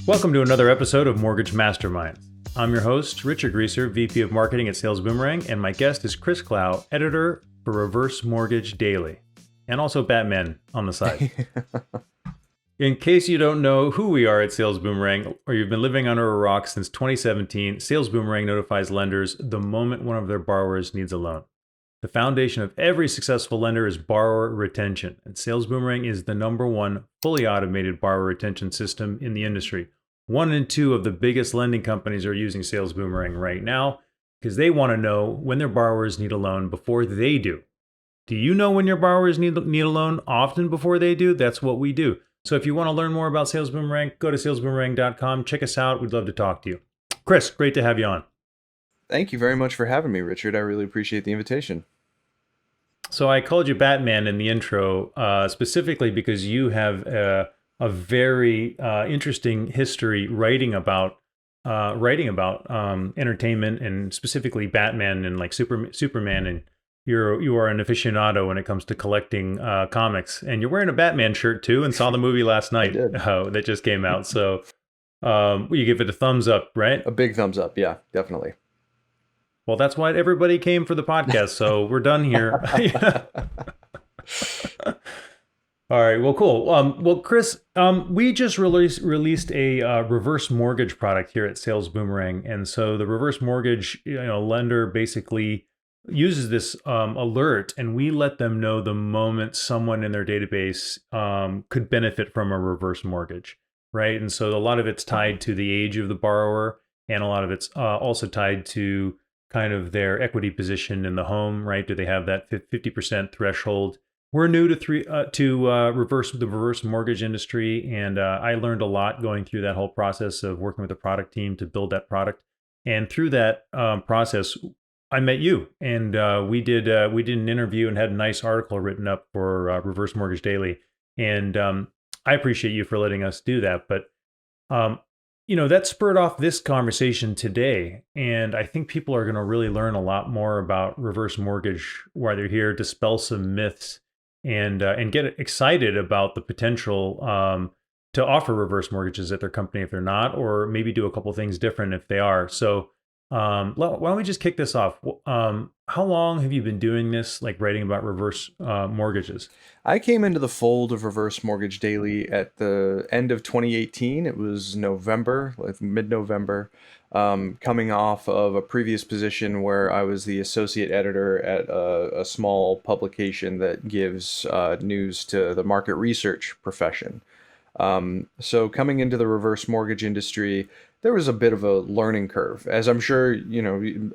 Welcome to another episode of Mortgage Masterminds. I'm your host, Richard Greaser, VP of Marketing at Sales Boomerang, and my guest is Chris Clow, editor for Reverse Mortgage Daily, and also Batman on the side. In case you don't know who we are at Sales Boomerang, or you've been living under a rock since 2017, Sales Boomerang notifies lenders the moment one of their borrowers needs a loan. The foundation of every successful lender is borrower retention, and Sales Boomerang is the number one fully automated borrower retention system in the industry. 1 in 2 of the biggest lending companies are using Sales Boomerang right now because they want to know when their borrowers need a loan before they do. Do you know when your borrowers need a loan often before they do? That's what we do. So if you want to learn more about Sales Boomerang, go to salesboomerang.com. Check us out. We'd love to talk to you. Chris, great to have you on. Thank you very much for having me, Richard. I really appreciate the invitation. So I called you Batman in the intro specifically because you have a very interesting history writing about entertainment, and specifically Batman and like Superman, and you are an aficionado when it comes to collecting comics, and you're wearing a Batman shirt too, and saw the movie last night that just came out. So you give it a thumbs up, right? A big thumbs up, yeah, definitely. Well, that's why everybody came for the podcast, so we're done here. All right, well, cool. Well, Chris, we just released a reverse mortgage product here at Sales Boomerang, and so the reverse mortgage lender basically uses this alert, and we let them know the moment someone in their database could benefit from a reverse mortgage, right? And so a lot of it's tied to the age of the borrower, and a lot of it's also tied to kind of their equity position in the home, right? Do they have that 50% threshold? We're new to the reverse mortgage industry, and I learned a lot going through that whole process of working with the product team to build that product. And through that process, I met you, and we did an interview and had a nice article written up for Reverse Mortgage Daily. And I appreciate you for letting us do that. But that spurred off this conversation today, and I think people are going to really learn a lot more about reverse mortgage while they're here, dispel some myths, and get excited about the potential to offer reverse mortgages at their company if they're not, or maybe do a couple things different if they are. So why don't we just kick this off? How long have you been doing this, like writing about reverse mortgages? I came into the fold of Reverse Mortgage Daily at the end of 2018. It was November, like mid-November, coming off of a previous position where I was the associate editor at a small publication that gives news to the market research profession. So coming into the reverse mortgage industry, there was a bit of a learning curve, as I'm sure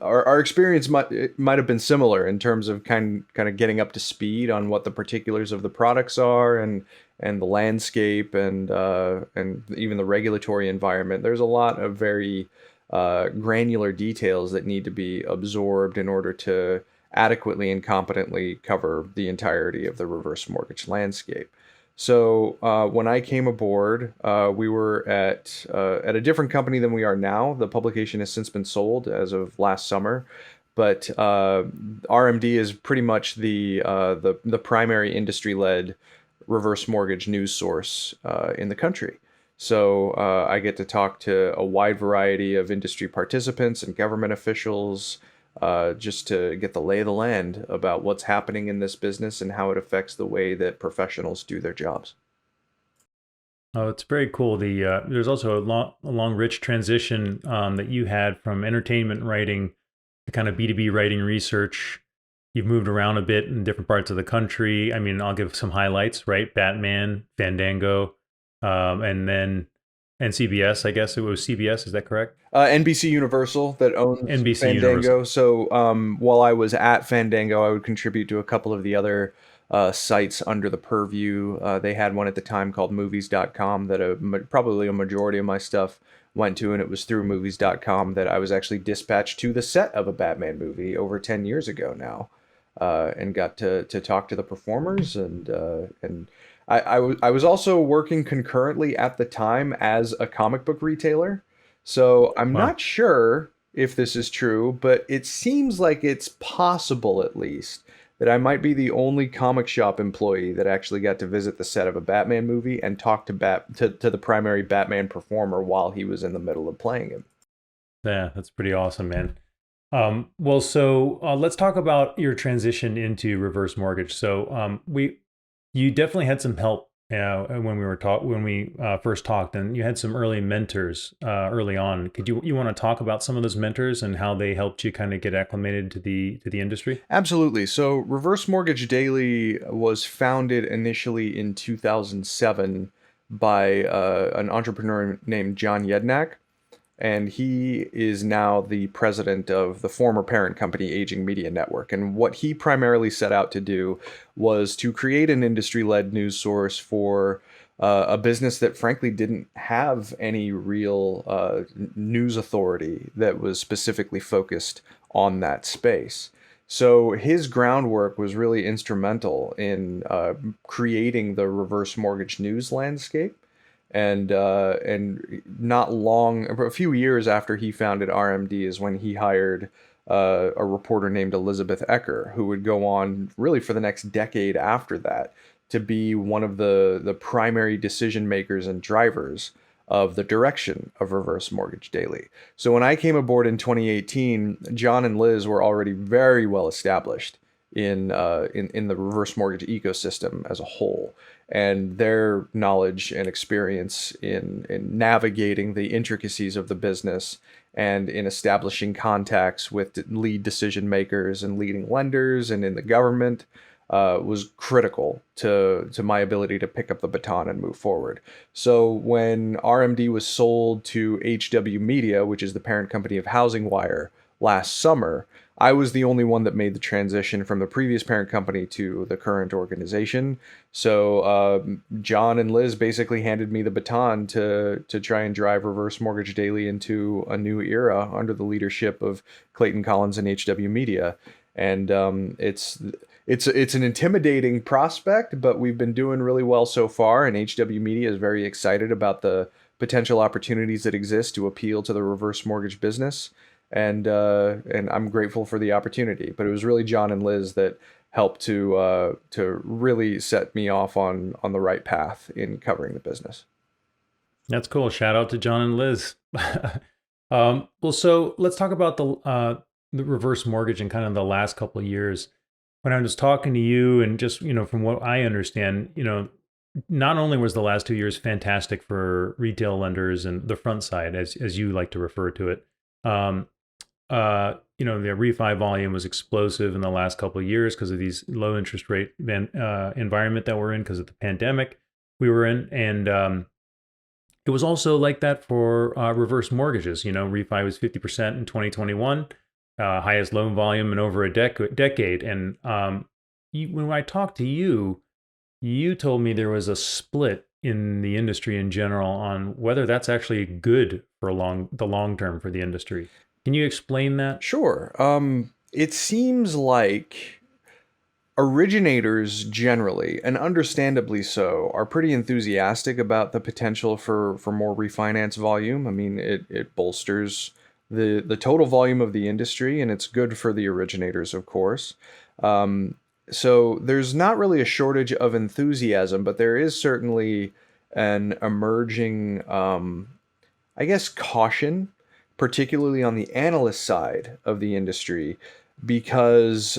our experience might have been similar in terms of kind of getting up to speed on what the particulars of the products are, and the landscape, and even the regulatory environment. There's a lot of very granular details that need to be absorbed in order to adequately and competently cover the entirety of the reverse mortgage landscape. So when I came aboard, we were at a different company than we are now. The publication has since been sold as of last summer, but RMD is pretty much the primary industry-led reverse mortgage news source in the country. So I get to talk to a wide variety of industry participants and government officials, just to get the lay of the land about what's happening in this business and how it affects the way that professionals do their jobs. Oh, it's very cool. There's also a long, rich transition that you had from entertainment writing to kind of B2B writing research. You've moved around a bit in different parts of the country. I mean, I'll give some highlights, right? Batman, Fandango, and CBS, I guess it was CBS. Is that correct? NBC Universal that owns NBC Fandango. Universal. So while I was at Fandango, I would contribute to a couple of the other sites under the purview. They had one at the time called movies.com that probably a majority of my stuff went to, and it was through movies.com that I was actually dispatched to the set of a Batman movie over 10 years ago now, and got to talk to the performers, and I was also working concurrently at the time as a comic book retailer. So I'm not sure if this is true, but it seems like it's possible, at least, that I might be the only comic shop employee that actually got to visit the set of a Batman movie and talk to the primary Batman performer while he was in the middle of playing him. Yeah, that's pretty awesome, man. Well, so let's talk about your transition into reverse mortgage. So, you definitely had some help when we first talked, and you had some early mentors early on. Could you want to talk about some of those mentors and how they helped you kind of get acclimated to the industry? Absolutely. So, Reverse Mortgage Daily was founded initially in 2007 by an entrepreneur named John Yednak, and he is now the president of the former parent company Aging Media Network. And what he primarily set out to do was to create an industry-led news source for a business that frankly didn't have any real news authority that was specifically focused on that space. So his groundwork was really instrumental in creating the reverse mortgage news landscape. And not long, a few years after he founded RMD, is when he hired a reporter named Elizabeth Ecker, who would go on really for the next decade after that to be one of the primary decision makers and drivers of the direction of Reverse Mortgage Daily. So when I came aboard in 2018, John and Liz were already very well established in the reverse mortgage ecosystem as a whole, and their knowledge and experience in navigating the intricacies of the business and in establishing contacts with lead decision makers and leading lenders and in the government was critical to my ability to pick up the baton and move forward. So when RMD was sold to HW Media, which is the parent company of Housing Wire, last summer, I was the only one that made the transition from the previous parent company to the current organization. So John and Liz basically handed me the baton to try and drive Reverse Mortgage Daily into a new era under the leadership of Clayton Collins and HW Media. And it's an intimidating prospect, but we've been doing really well so far. And HW Media is very excited about the potential opportunities that exist to appeal to the reverse mortgage business, and I'm grateful for the opportunity. But it was really John and Liz that helped to really set me off on the right path in covering the business. That's cool. Shout out to John and Liz. Well, so let's talk about the reverse mortgage in kind of the last couple of years. When I was talking to you, and just from what I understand, not only was the last 2 years fantastic for retail lenders and the front side, as you like to refer to it. The refi volume was explosive in the last couple of years because of these low interest rate environment that we're in because of the pandemic we were in, and it was also like that for reverse mortgages. Refi was 50% in 2021, highest loan volume in over a decade. And when I talked to you, you told me there was a split in the industry in general on whether that's actually good for the long term for the industry. Can you explain that? Sure. It seems like originators generally, and understandably so, are pretty enthusiastic about the potential for more refinance volume. I mean, it bolsters the total volume of the industry, and it's good for the originators, of course. So there's not really a shortage of enthusiasm, but there is certainly an emerging, I guess, caution, particularly on the analyst side of the industry, because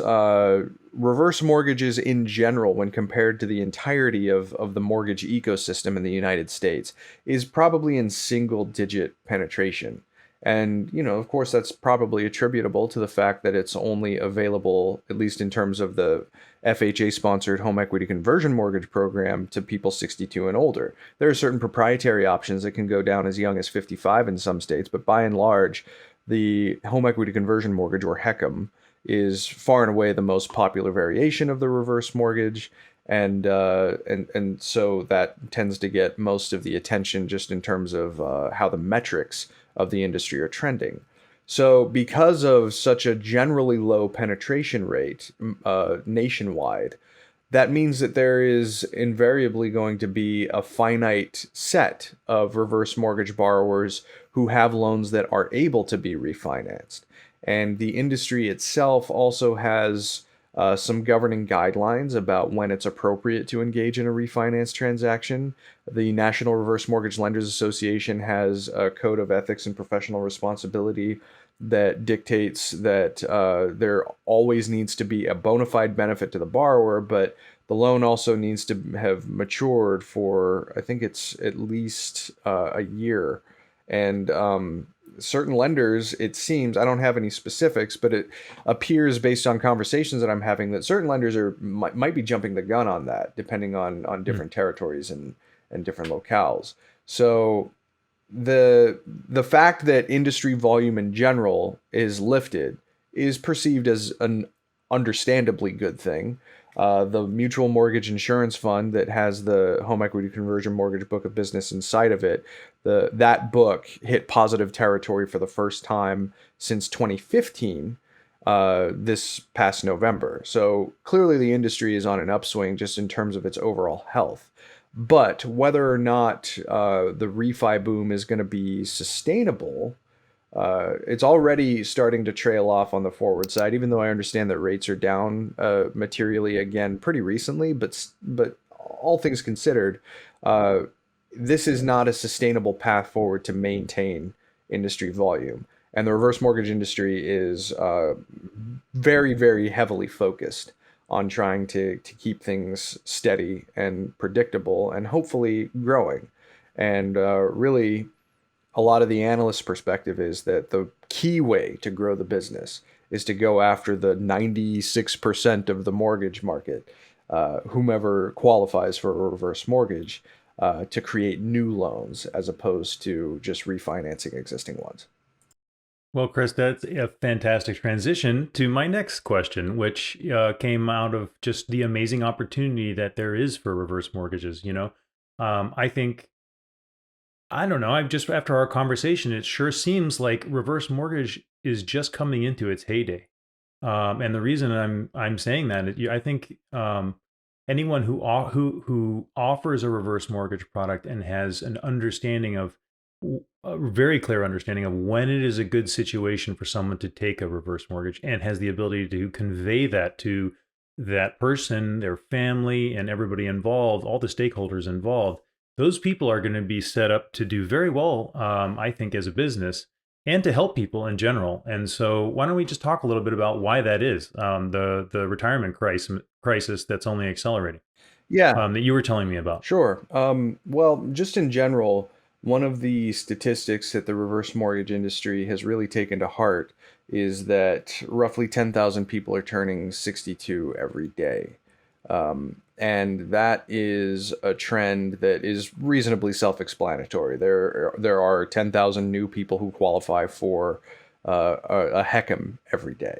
reverse mortgages in general, when compared to the entirety of the mortgage ecosystem in the United States, is probably in single digit penetration. And, of course, that's probably attributable to the fact that it's only available, at least in terms of the FHA-sponsored home equity conversion mortgage program, to people 62 and older. There are certain proprietary options that can go down as young as 55 in some states, but by and large, the home equity conversion mortgage, or HECM, is far and away the most popular variation of the reverse mortgage. And so that tends to get most of the attention just in terms of how the metrics of the industry are trending. So because of such a generally low penetration rate nationwide, that means that there is invariably going to be a finite set of reverse mortgage borrowers who have loans that are able to be refinanced. And the industry itself also has some governing guidelines about when it's appropriate to engage in a refinance transaction. The National Reverse Mortgage Lenders Association has a code of ethics and professional responsibility that dictates that there always needs to be a bona fide benefit to the borrower, but the loan also needs to have matured for, I think it's at least a year. And certain lenders, it seems, I don't have any specifics, but it appears based on conversations that I'm having that certain lenders might be jumping the gun on that, depending on Hmm. different territories and different locales. So the fact that industry volume in general is lifted is perceived as an understandably good thing. The mutual mortgage insurance fund that has the home equity conversion mortgage book of business inside of it, that book hit positive territory for the first time since 2015, this past November. So clearly the industry is on an upswing just in terms of its overall health. But whether or not the refi boom is going to be sustainable, it's already starting to trail off on the forward side, even though I understand that rates are down materially again pretty recently. But all things considered, uh, this is not a sustainable path forward to maintain industry volume. And the reverse mortgage industry is very, very heavily focused on trying to keep things steady and predictable and hopefully growing. And really, a lot of the analysts' perspective is that the key way to grow the business is to go after the 96% of the mortgage market, whomever qualifies for a reverse mortgage, to create new loans as opposed to just refinancing existing ones. Well, Chris, that's a fantastic transition to my next question, which came out of just the amazing opportunity that there is for reverse mortgages. I think, I don't know, I've just, after our conversation, it sure seems like reverse mortgage is just coming into its heyday. And the reason I'm saying that, I think anyone who offers a reverse mortgage product and has an understanding of a very clear understanding of when it is a good situation for someone to take a reverse mortgage and has the ability to convey that to that person, their family, and everybody involved, all the stakeholders involved, those people are going to be set up to do very well, I think, as a business and to help people in general. And so, why don't we just talk a little bit about why that is, the retirement crisis that's only accelerating, Yeah, that you were telling me about. sure. Well, just in general, one of the statistics that the reverse mortgage industry has really taken to heart is that roughly 10,000 people are turning 62 every day. And that is a trend that is reasonably self-explanatory. There are 10,000 new people who qualify for a HECM every day.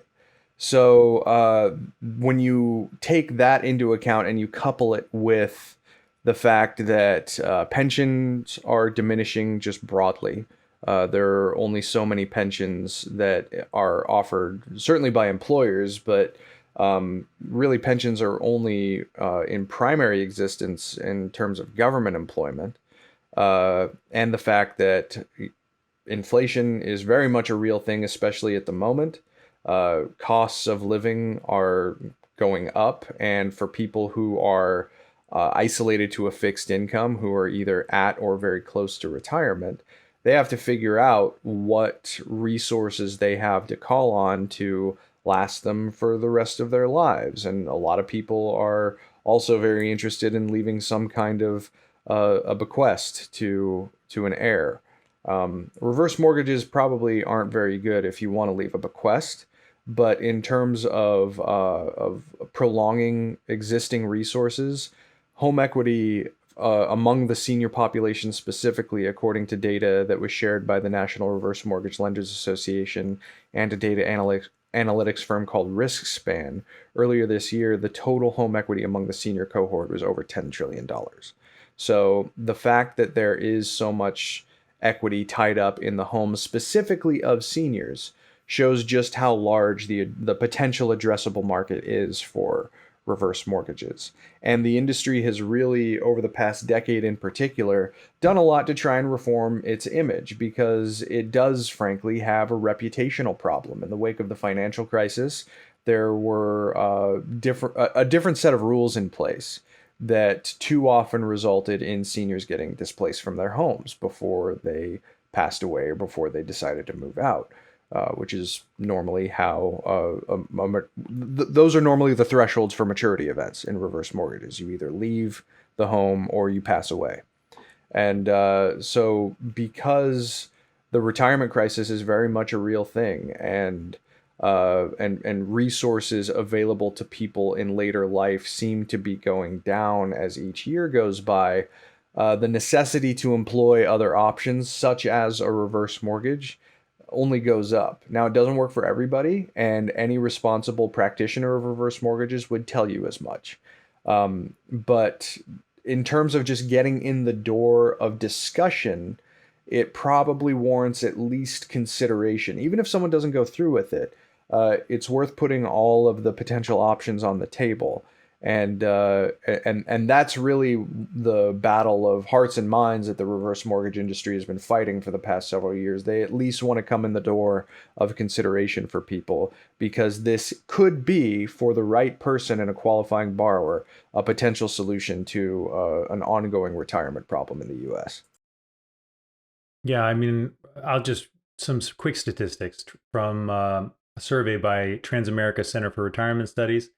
So when you take that into account and you couple it with the fact that pensions are diminishing just broadly, there are only so many pensions that are offered, certainly by employers, but really pensions are only in primary existence in terms of government employment. And the fact that inflation is very much a real thing, especially at the moment. Costs of living are going up, and for people who are isolated to a fixed income, who are either at or very close to retirement, they have to figure out what resources they have to call on to last them for the rest of their lives. And a lot of people are also very interested in leaving some kind of a bequest to an heir. Reverse mortgages probably aren't very good if you want to leave a bequest, but in terms of prolonging existing resources, home equity among the senior population specifically, according to data that was shared by the National Reverse Mortgage Lenders Association and a data analytics firm called RiskSpan, earlier this year, the total home equity among the senior cohort was over $10 trillion. So the fact that there is so much equity tied up in the homes, specifically of seniors, shows just how large the potential addressable market is for reverse mortgages. And the industry has really, over the past decade in particular, done a lot to try and reform its image because it does, frankly, have a reputational problem. In the wake of the financial crisis, there were a different set of rules in place that too often resulted in seniors getting displaced from their homes before they passed away or before they decided to move out, which is normally how those are normally the thresholds for maturity events in reverse mortgages. You either leave the home or you pass away. And so, because the retirement crisis is very much a real thing, and resources available to people in later life seem to be going down as each year goes by, the necessity to employ other options, such as a reverse mortgage, only goes up. Now, it doesn't work for everybody, and any responsible practitioner of reverse mortgages would tell you as much. But in terms of just getting in the door of discussion, it probably warrants at least consideration. Even if someone doesn't go through with it, it's worth putting all of the potential options on the table. And that's really the battle of hearts and minds that the reverse mortgage industry has been fighting for the past several years. They at least want to come in the door of consideration for people, because this could be, for the right person and a qualifying borrower, a potential solution to an ongoing retirement problem in the U.S. Yeah, I mean, I'll just some quick statistics from a survey by Transamerica Center for Retirement Studies.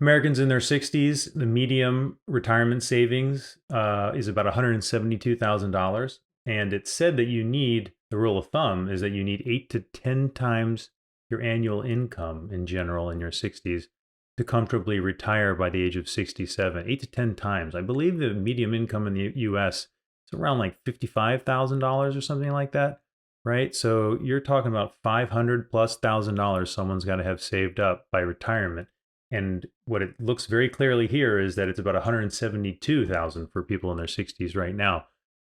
Americans in their 60s, the median retirement savings is about $172,000. And it's said that the rule of thumb is that you need 8 to 10 times your annual income in general in your 60s to comfortably retire by the age of 67. 8 to 10 times. I believe the median income in the US is around like $55,000 or something like that, right? So you're talking about 500 plus $1,000 someone's got to have saved up by retirement. And what it looks very clearly here is that it's about 172,000 for people in their 60s right now.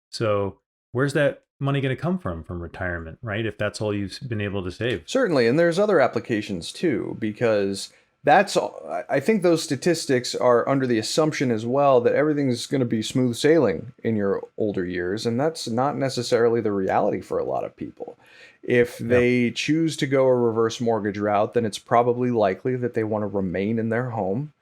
So where's that money going to come from retirement, right? If that's all you've been able to save. Certainly, and there's other applications too, because that's I think those statistics are under the assumption as well that everything's going to be smooth sailing in your older years, and that's not necessarily the reality for a lot of people. If Yeah. they choose to go a reverse mortgage route, then it's probably likely that they want to remain in their home.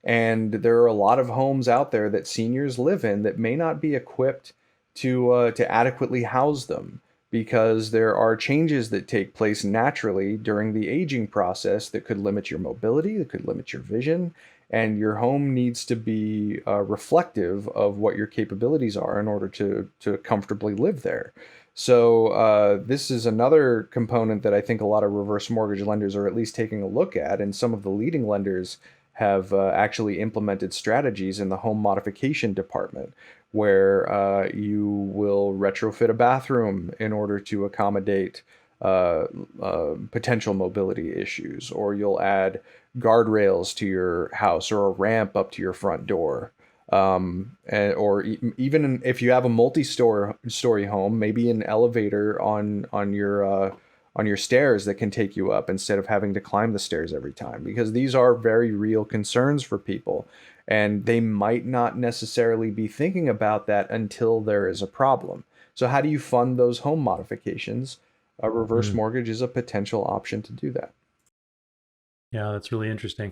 And there are a lot of homes out there that seniors live in that may not be equipped to adequately house them, because there are changes that take place naturally during the aging process that could limit your mobility, that could limit your vision, and your home needs to be reflective of what your capabilities are in order to comfortably live there. So this is another component that I think a lot of reverse mortgage lenders are at least taking a look at, and some of the leading lenders have actually implemented strategies in the home modification department, where you will retrofit a bathroom in order to accommodate potential mobility issues, or you'll add guardrails to your house or a ramp up to your front door. Even if you have a multi-story home, maybe an elevator on your stairs that can take you up instead of having to climb the stairs every time, because these are very real concerns for people, and they might not necessarily be thinking about that until there is a problem. So how do you fund those home modifications? A reverse Mm. mortgage is a potential option to do that. Yeah, that's really interesting.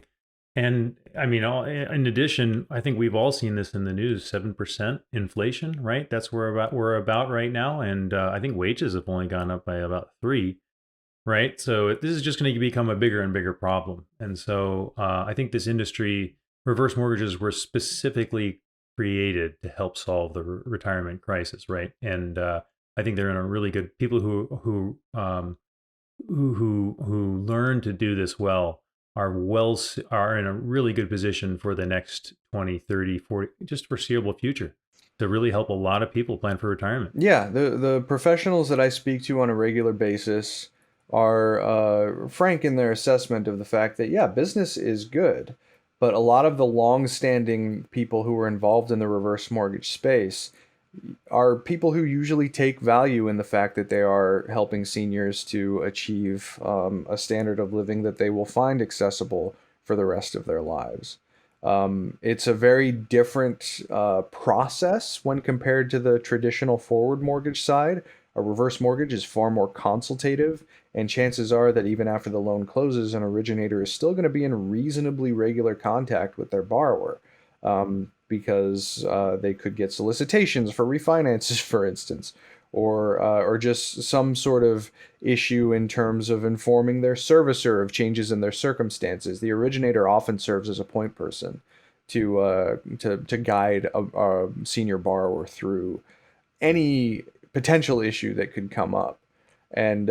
And I mean, in addition, I think we've all seen this in the news, 7% inflation, right? That's where we're about right now. And I think wages have only gone up by about 3, right? So this is just going to become a bigger and bigger problem. And so I think this industry, reverse mortgages were specifically created to help solve the retirement crisis, right? And I think they're in a really good, people who learn to do this well are in a really good position for the next 20, 30, 40, just foreseeable future, to really help a lot of people plan for retirement. Yeah, the professionals that I speak to on a regular basis are frank in their assessment of the fact that, yeah, business is good, but a lot of the long-standing people who are involved in the reverse mortgage space are people who usually take value in the fact that they are helping seniors to achieve a standard of living that they will find accessible for the rest of their lives. It's a very different process when compared to the traditional forward mortgage side, A reverse mortgage is far more consultative, and chances are that even after the loan closes, an originator is still going to be in reasonably regular contact with their borrower, because they could get solicitations for refinances, for instance, or just some sort of issue in terms of informing their servicer of changes in their circumstances. The originator often serves as a point person to guide a senior borrower through any potential issue that could come up, and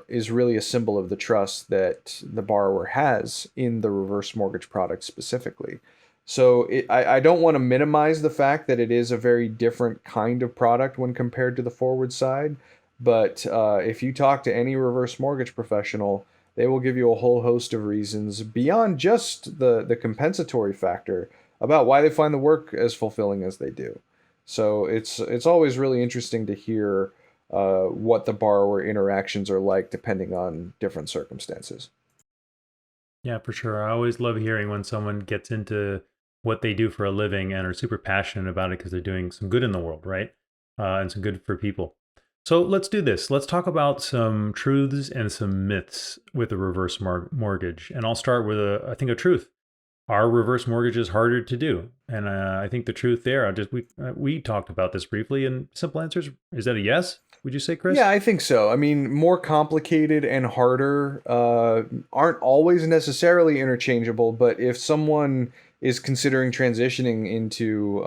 is really a symbol of the trust that the borrower has in the reverse mortgage product specifically. So I don't want to minimize the fact that it is a very different kind of product when compared to the forward side, but if you talk to any reverse mortgage professional, they will give you a whole host of reasons beyond just the compensatory factor about why they find the work as fulfilling as they do. So it's always really interesting to hear what the borrower interactions are like depending on different circumstances. Yeah, for sure. I always love hearing when someone gets into what they do for a living and are super passionate about it because they're doing some good in the world, right? And some good for people. So let's do this. Let's talk about some truths and some myths with a reverse mortgage. And I'll start with I think a truth. Are reverse mortgages harder to do? And I think the truth there, we talked about this briefly, and simple answers, is that a yes? Would you say, Yeah, Chris? I think so. I mean, more complicated and harder aren't always necessarily interchangeable, but if someone is considering transitioning into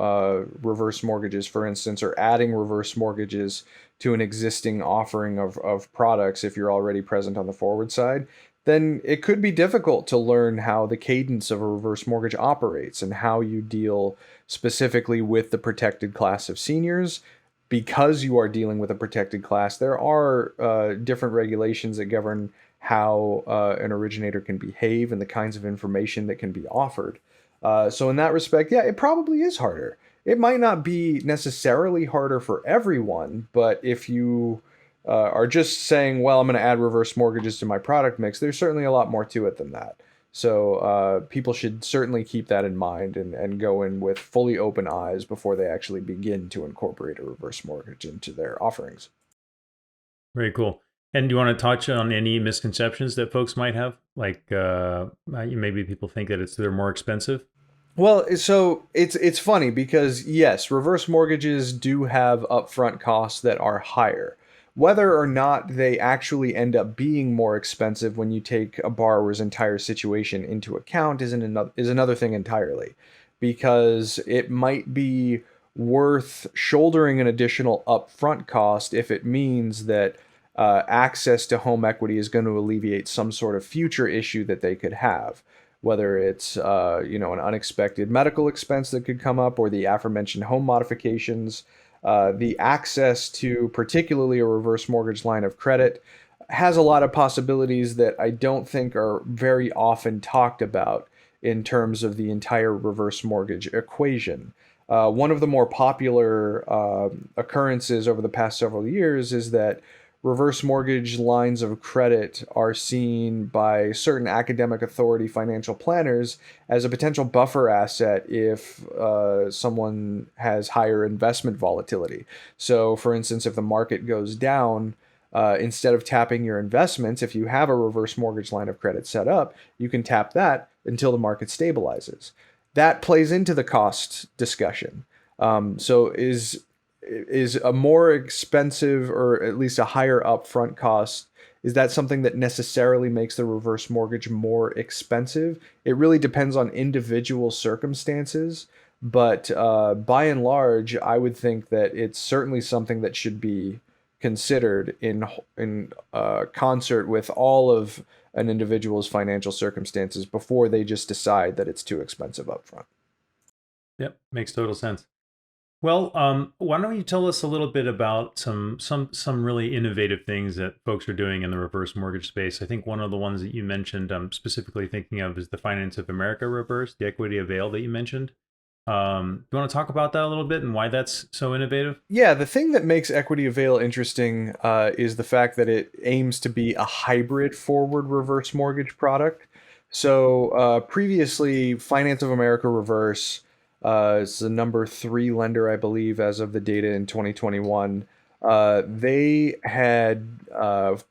reverse mortgages, for instance, or adding reverse mortgages to an existing offering of products, if you're already present on the forward side, then it could be difficult to learn how the cadence of a reverse mortgage operates and how you deal specifically with the protected class of seniors. Because you are dealing with a protected class, there are different regulations that govern how an originator can behave and the kinds of information that can be offered. So, in that respect, yeah, it probably is harder. It might not be necessarily harder for everyone, but if you are just saying, well, I'm going to add reverse mortgages to my product mix, there's certainly a lot more to it than that. So people should certainly keep that in mind and go in with fully open eyes before they actually begin to incorporate a reverse mortgage into their offerings. Very cool. And do you want to touch on any misconceptions that folks might have? Like maybe people think that they're more expensive. Well, so it's funny because yes, reverse mortgages do have upfront costs that are higher. Whether or not they actually end up being more expensive when you take a borrower's entire situation into account is another thing entirely, because it might be worth shouldering an additional upfront cost if it means that access to home equity is going to alleviate some sort of future issue that they could have, whether it's an unexpected medical expense that could come up, or the aforementioned home modifications. The access to particularly a reverse mortgage line of credit has a lot of possibilities that I don't think are very often talked about in terms of the entire reverse mortgage equation. One of the more popular occurrences over the past several years is that reverse mortgage lines of credit are seen by certain academic authority financial planners as a potential buffer asset if someone has higher investment volatility. So, for instance, if the market goes down, instead of tapping your investments, if you have a reverse mortgage line of credit set up, you can tap that until the market stabilizes. That plays into the cost discussion. So is a more expensive, or at least a higher upfront cost, is that something that necessarily makes the reverse mortgage more expensive? It really depends on individual circumstances, but by and large, I would think that it's certainly something that should be considered in concert with all of an individual's financial circumstances before they just decide that it's too expensive upfront. Yep, makes total sense. Well, why don't you tell us a little bit about some really innovative things that folks are doing in the reverse mortgage space? I think one of the ones that you mentioned, I'm specifically thinking of, is the Finance of America reverse, the equity avail that you mentioned. Do you want to talk about that a little bit and why that's so innovative? Yeah, the thing that makes Equity Avail interesting is the fact that it aims to be a hybrid forward reverse mortgage product. So previously, Finance of America Reverse is the number three lender, I believe, as of the data in 2021. They had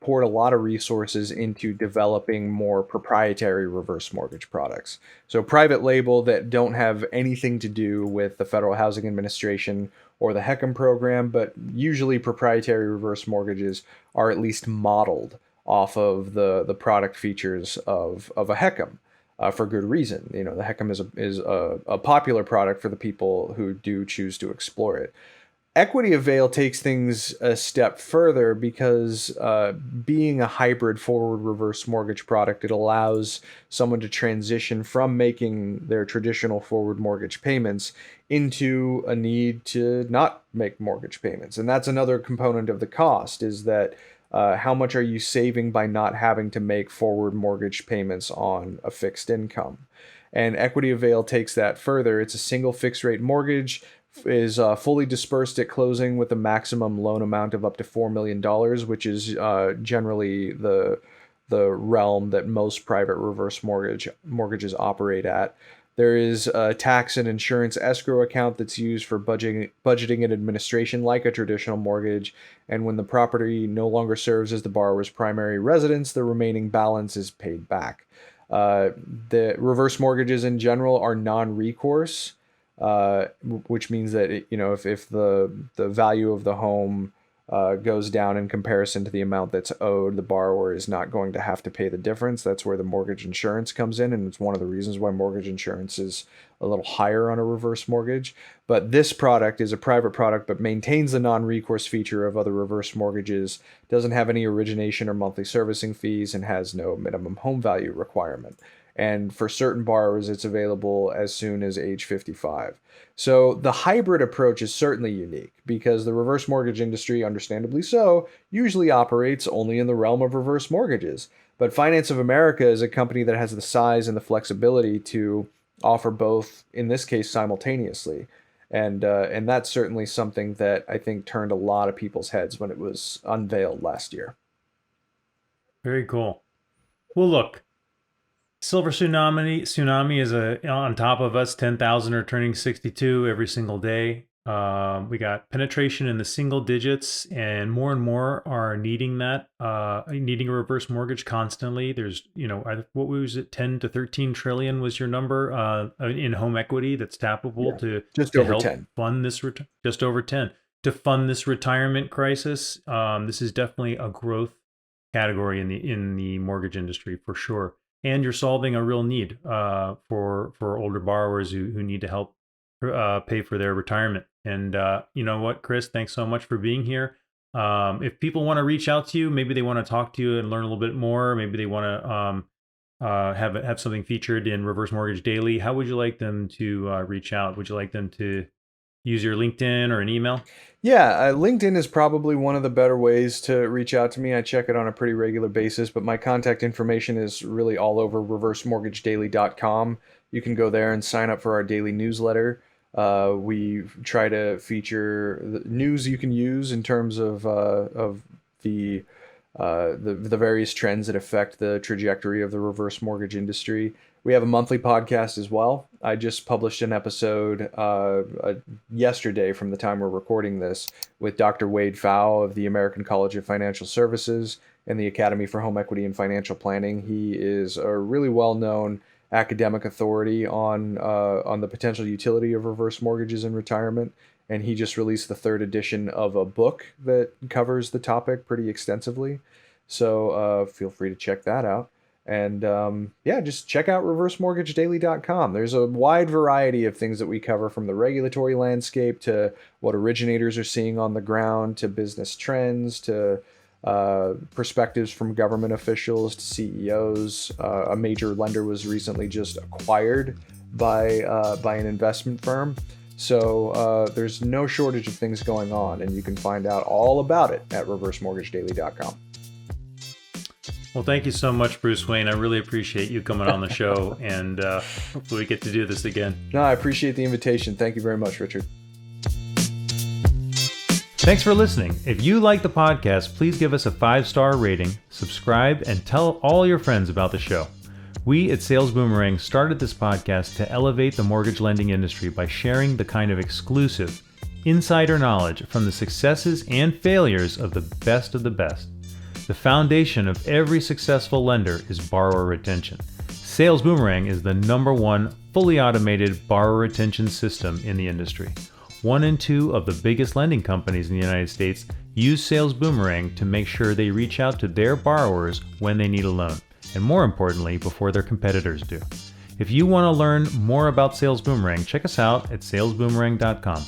poured a lot of resources into developing more proprietary reverse mortgage products. So private label that don't have anything to do with the Federal Housing Administration or the HECM program, but usually proprietary reverse mortgages are at least modeled off of the product features of a HECM. For good reason. You know, the HECM is a popular product for the people who do choose to explore it. Equity Avail takes things a step further because being a hybrid forward reverse mortgage product, it allows someone to transition from making their traditional forward mortgage payments into a need to not make mortgage payments. And that's another component of the cost, is that how much are you saving by not having to make forward mortgage payments on a fixed income? And Equity Avail takes that further. It's a single fixed rate mortgage, is fully dispersed at closing with a maximum loan amount of up to $4 million, which is generally the realm that most private reverse mortgages operate at. There is a tax and insurance escrow account that's used for budgeting and administration like a traditional mortgage. And when the property no longer serves as the borrower's primary residence, the remaining balance is paid back. The reverse mortgages in general are non-recourse, which means that if the value of the home goes down in comparison to the amount that's owed, the borrower is not going to have to pay the difference. That's where the mortgage insurance comes in, and it's one of the reasons why mortgage insurance is a little higher on a reverse mortgage. But this product is a private product, but maintains the non-recourse feature of other reverse mortgages, doesn't have any origination or monthly servicing fees, and has no minimum home value requirement. And for certain borrowers, it's available as soon as age 55. So the hybrid approach is certainly unique because the reverse mortgage industry, understandably so, usually operates only in the realm of reverse mortgages. But Finance of America is a company that has the size and the flexibility to offer both, in this case, simultaneously. And that's certainly something that I think turned a lot of people's heads when it was unveiled last year. Very cool. Well, look, Silver Tsunami is on top of us. 10,000 are turning 62 every single day. We got penetration in the single digits, and more are needing that, needing a reverse mortgage constantly. There's, what was it, 10 to 13 trillion was your number in home equity that's tappable to just to over help 10. fund this, just over 10, to fund this retirement crisis. This is definitely a growth category in the mortgage industry for sure. And you're solving a real need for older borrowers who need to help pay for their retirement. And you know what, Chris, thanks so much for being here. If people want to reach out to you, maybe they want to talk to you and learn a little bit more, maybe they want to have something featured in Reverse Mortgage Daily, how would you like them to reach out? Would you like them to use your LinkedIn or an email? Yeah, LinkedIn is probably one of the better ways to reach out to me. I check it on a pretty regular basis, but my contact information is really all over reversemortgagedaily.com. You can go there and sign up for our daily newsletter. We try to feature the news you can use in terms of the various trends that affect the trajectory of the reverse mortgage industry. We have a monthly podcast as well. I just published an episode yesterday from the time we're recording this with Dr. Wade Pfau of the American College of Financial Services and the Academy for Home Equity and Financial Planning. He is a really well-known academic authority on the potential utility of reverse mortgages in retirement. And he just released the third edition of a book that covers the topic pretty extensively. So feel free to check that out. And just check out reversemortgagedaily.com. There's a wide variety of things that we cover, from the regulatory landscape to what originators are seeing on the ground, to business trends, to perspectives from government officials, to CEOs. A major lender was recently just acquired by an investment firm. So there's no shortage of things going on, and you can find out all about it at reversemortgagedaily.com. Well, thank you so much, Bruce Wayne. I really appreciate you coming on the show, and hopefully we get to do this again. No, I appreciate the invitation. Thank you very much, Richard. Thanks for listening. If you like the podcast, please give us a 5-star rating, subscribe, and tell all your friends about the show. We at Sales Boomerang started this podcast to elevate the mortgage lending industry by sharing the kind of exclusive, Insider knowledge from the successes and failures of the best of the best. The foundation of every successful lender is borrower retention. Sales Boomerang is the #1 fully automated borrower retention system in the industry. 1 in 2 of the biggest lending companies in the United States use Sales Boomerang to make sure they reach out to their borrowers when they need a loan, and more importantly, before their competitors do. If you want to learn more about Sales Boomerang, check us out at salesboomerang.com.